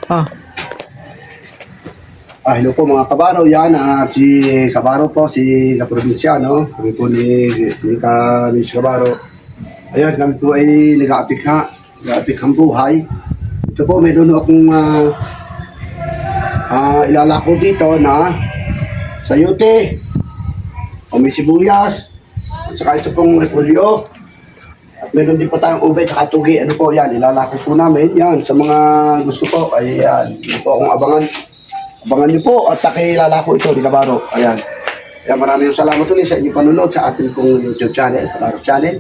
Ah, Hello po mga kabaro, yan si Kabaro po, si Kaprobinsyano, kami po ni Kabaro. Ayan, kami po ay nag-aatik ang buhay. Ito po, mayroon akong ilalako dito na sayote, o may sibuyas, at saka ito pong repolyo. At meron din po tayong ube at tugi. Ano po yan, ilalako po namin yan. Sa mga gusto po, ay yan, ito po akong abangan. Abangan niyo po at pakilala ko ito ni Kabaro. Ayan. Kaya maraming salamat ulit sa inyong panunod sa ating pong YouTube channel, Kabaro Channel.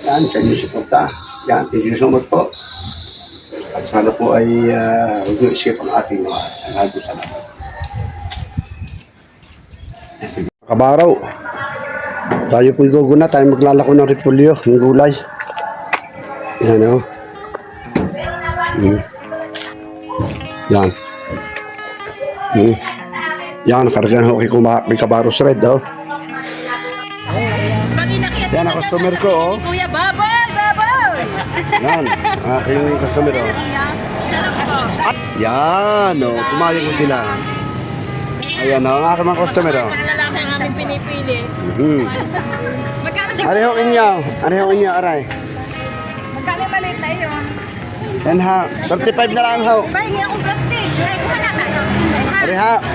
Yan, sa inyong suporta. Yan, thank you so much po. At sana po ay huwag niyo isip ang ating mga salamat. Kabaro, tayo po'y guguna, tayo maglalako ng repolyo, ng gulay. Yan o. Yan. Yan, kargan ho kay Kabaros Red, oh. Yan ang customer ko, oh. Kuya Baboy, Baboy! Yan, aking customer, oh. Yan, oh, pumayag ko sila. Ayan, oh, ang aking mga customer, oh. Mga lalaki ang aming pinipili. Ano yung inyo? Ano yung inyo, aray? Magkano maliit na yun? Yan ha, 35 na lang ho. Pahingi akong plastic. Aray ha, Ano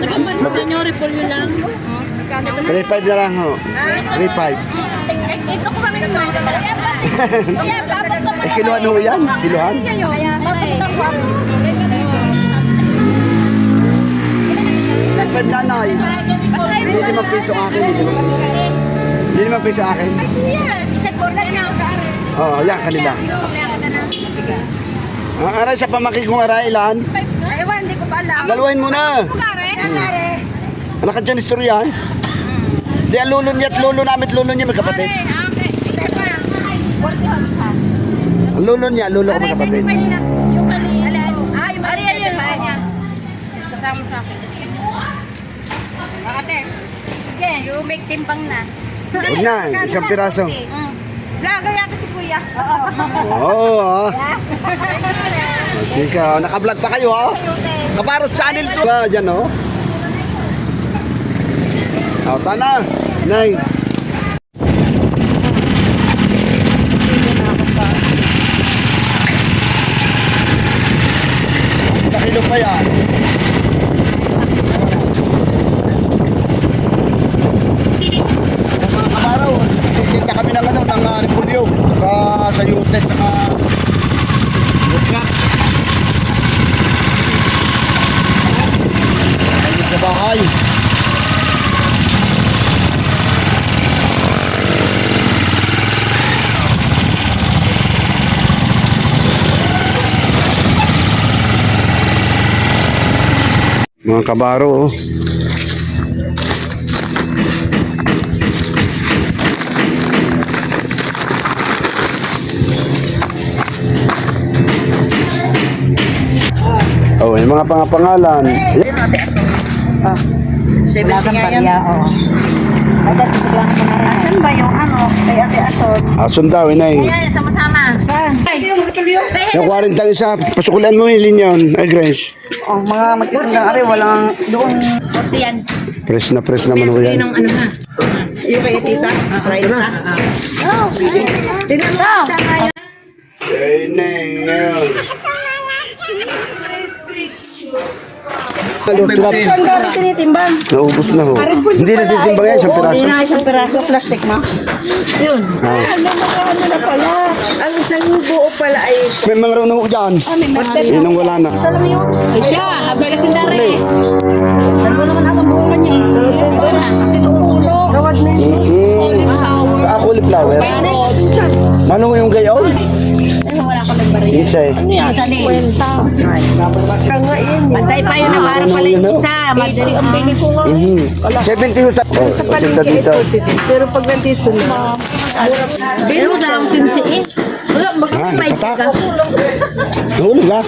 ba man nyo? Repolyo lang? 35 na lang ho. 35. Ito ko kami naman. Kiluhan ho yan, kiluhan. Papunta ko ako. 35 nanay. Hindi 5 piso akin. Hindi 5 piso akin. Isa po lang na ako. Oo, yan, kanila. Ang aray sa pamaki kong aray, ilan? Ewan, hindi ko pa alam. Dalawain mo na. Kare. Anak ka dyan istorya. Di ang lulo niya at lulo namin at lulo niya magkapatid. Ang lulo niya, lulo ko magkapatid. Sasama sa akin. Ate, sige, you make timbang na. Huwag na, isang piraso. Vlogger yata si Kuya. Oo, sige, naka-vlog pa kayo, ha? Kabaros Channel to. Diyan, oh. Tana, Nay. Nakilo pa yan. Mga kabaraw, titinda kami ng repolyo sa Yutet na Butnak. Ayun sa bahay. Mga kabaro, oh. Oh, yung mga pangalan. Wala kang barya, oo. Asan ba yung ano, kay Ate Ason? Asun daw, inay. Ayan, sama-sama. Saan? Yung 40 isa, pasukulan mo yung linyon. Ay, Grace. Oh, mga magtitindang ari, walang doon. Korte yan. Press naman ko yan. Ng ano ha? Yung kay Tita. Try na. Tingnan mo. Ay, inay. Saan ka rin tinitimbang? Naubos na ho. Hindi na titimbang yan, isang piraso. Hindi na isang piraso, plastic mo. Yun. Ano na pala? Ang isang buo pala ay... May mga raw ho dyan. Yun ang wala na. Isa lang yun. Ay siya, habang kasi dari. Dalawa naman ang bunga niya eh. Tapos, tinuulo. Gawad na yun. Cauliflower. Ano mo yung gayon? Wala ka nagbaril. Isa eh. Ano yan? Dali. Pantay pa yun na para pala yung isa. Madali ang bini ko nga. 70 ho sa... Oh, 80 dito. Pero pag nandito na. Pero wala akong 15 eh. Wala, mag-try ka. Nahulog ha?